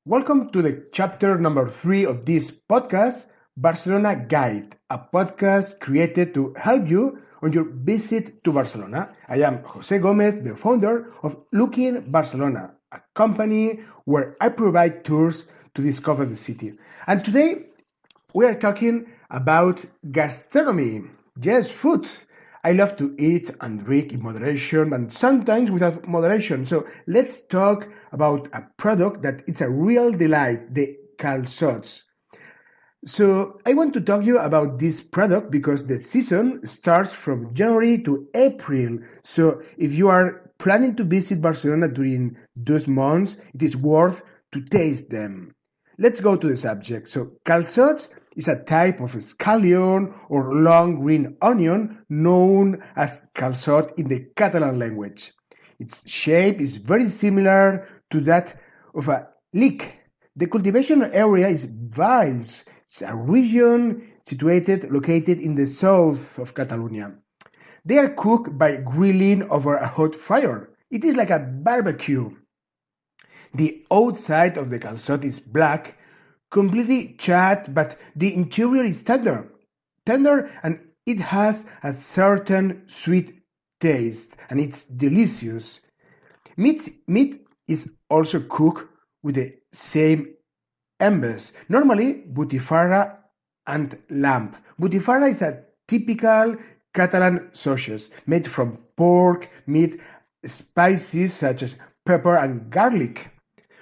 Welcome to the chapter number 3 of this podcast, Barcelona Guide, a podcast created to help you on your visit to Barcelona. I am José Gómez, the founder of Looking Barcelona, a company where I provide tours to discover the city. And today we are talking about gastronomy. Yes, food. I love to eat and drink in moderation and sometimes without moderation. So let's talk about a product that it's a real delight, the Calçots. So I want to talk to you about this product because the season starts from January to April. So if you are planning to visit Barcelona during those months, it is worth to taste them. Let's go to the subject. So calçots is a type of scallion or long green onion known as calçot in the Catalan language. Its shape is very similar to that of a leek. The cultivation area is Valls. It's a region located in the south of Catalonia. They are cooked by grilling over a hot fire. It is like a barbecue. The outside of the calçot is black, completely charred, but the interior is tender, and it has a certain sweet taste, and it's delicious. Meat is also cooked with the same embes, normally butifarra and lamb. Butifarra is a typical Catalan sausage made from pork, meat, spices such as pepper and garlic.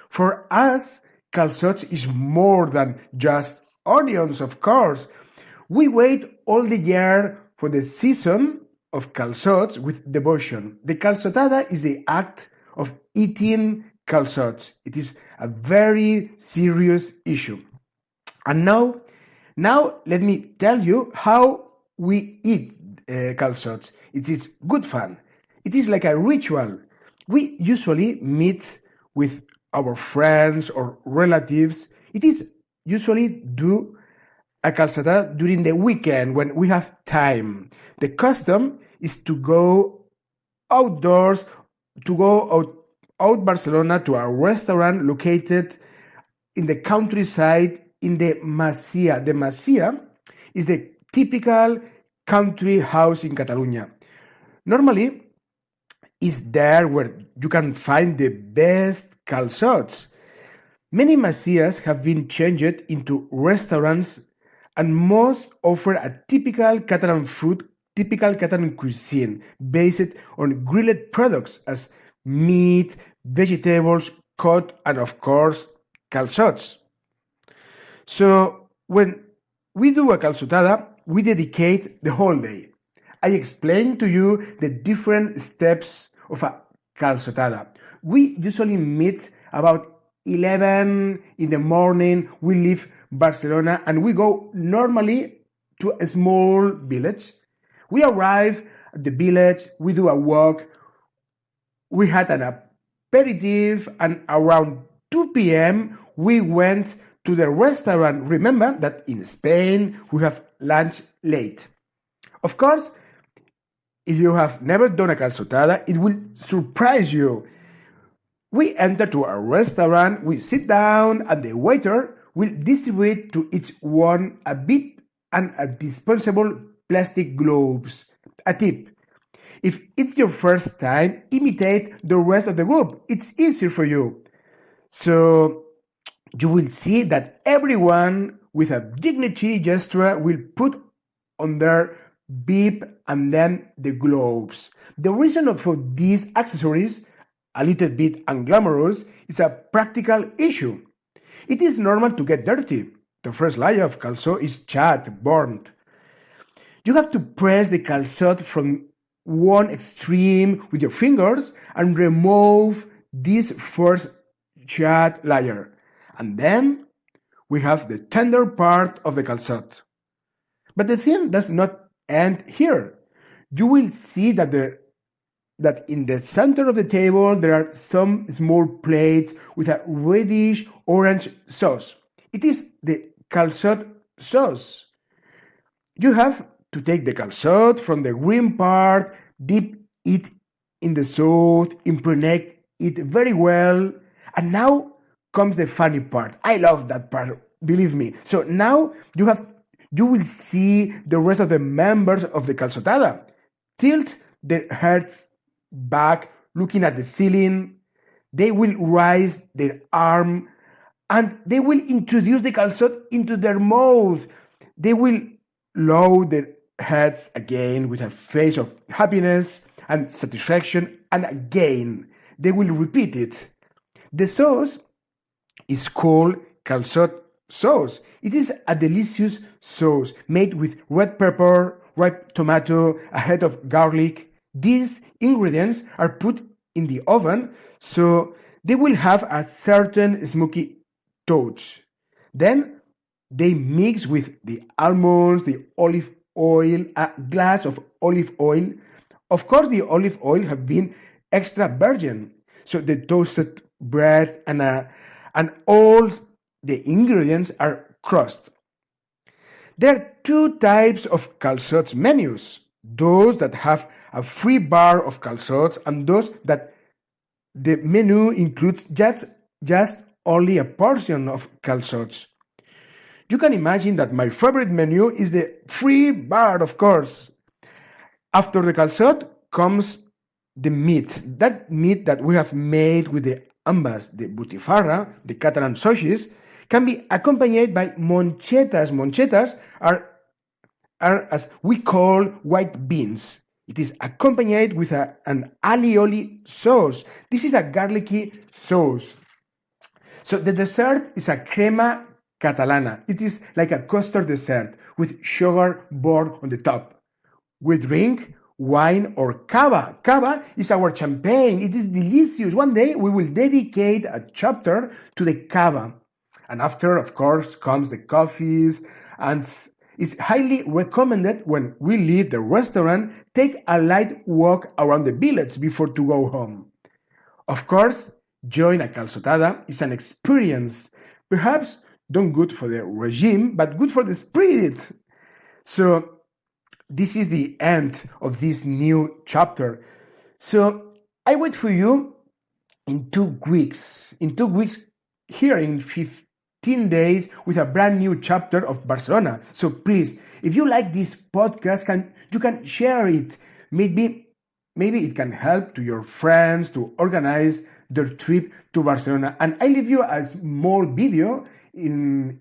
For us, calçots is more than just onions, of course. We wait all the year for the season of calçots with devotion. The calçotada is the act of eating calçots. It is a very serious issue. And now let me tell you how we eat calçots. It is good fun. It is like a ritual. We usually meet with our friends or relatives. It is usually do a calçotada during the weekend when we have time. The custom is to go outdoors, to go out Barcelona to a restaurant located in the countryside in the Masia. The Masia is the typical country house in Catalonia. Normally, is there where you can find the best calçots. Many masias have been changed into restaurants and most offer a typical Catalan cuisine based on grilled products as meat, vegetables, cut, and of course, calçots. So when we do a calçotada, we dedicate the whole day. I explain to you the different steps of a calçotada. We usually meet about 11 in the morning. We leave Barcelona and we go normally to a small village. We arrive at the village, we do a walk, we had an aperitif, and around 2 p.m. we went to the restaurant. Remember that in Spain we have lunch late. Of course, if you have never done a calçotada, it will surprise you. We enter to a restaurant, we sit down, and the waiter will distribute to each one a bit and a disposable plastic gloves. A tip: if it's your first time, imitate the rest of the group. It's easier for you. So you will see that everyone with a dignity gesture will put on their bib and then the gloves. The reason for these accessories, a little bit unglamorous, is a practical issue. It is normal to get dirty. The first layer of calçot is charred, burnt. You have to press the calçot from one extreme with your fingers and remove this first charred layer. And then we have the tender part of the calçot. But the thing does not end here. You will see that in the center of the table there are some small plates with a reddish orange sauce. It is the calçot sauce. You have to take the calçot from the green part, dip it in the sauce, impregnate it very well, and now comes the funny part. I love that part, believe me. So now you will see the rest of the members of the calzotada tilt their heads back, looking at the ceiling. They will raise their arm and they will introduce the calzot into their mouth. They will lower their heads again with a face of happiness and satisfaction, and again they will repeat it. The sauce is called calçot sauce. It is a delicious sauce made with red pepper, ripe tomato, a head of garlic. These ingredients are put in the oven so they will have a certain smoky touch. Then they mix with the almonds, the olive oil, a glass of olive oil. Of course, the olive oil have been extra virgin, so the toasted bread and all the ingredients are crushed. There are two types of calçots menus: those that have a free bar of calçots and those that the menu includes just only a portion of calçots. You can imagine that my favorite menu is the free bar, of course. After the calçot comes the meat. That meat that we have made with the ambas, the butifarra, the Catalan sausages, can be accompanied by monchetas. Monchetas are as we call white beans. It is accompanied with an alioli sauce. This is a garlicky sauce. So the dessert is a crema catalana. It is like a custard dessert with sugar poured on the top. We drink wine or cava. Cava is our champagne. It is delicious. One day we will dedicate a chapter to the cava. And after, of course, comes the coffees, and it's highly recommended when we leave the restaurant, take a light walk around the village before to go home. Of course, join a calzotada is an experience, perhaps not good for the regime, but good for the spirit. So this is the end of this new chapter. So I wait for you in 2 weeks. In 2 weeks, here in 15 days, with a brand new chapter of Barcelona. So please, if you like this podcast, you can share it. Maybe it can help to your friends to organize their trip to Barcelona. And I leave you a small video in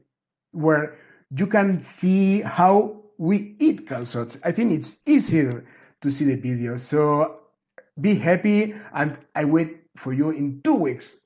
where you can see how we eat calçots. I think it's easier to see the video. So be happy, and I wait for you in 2 weeks.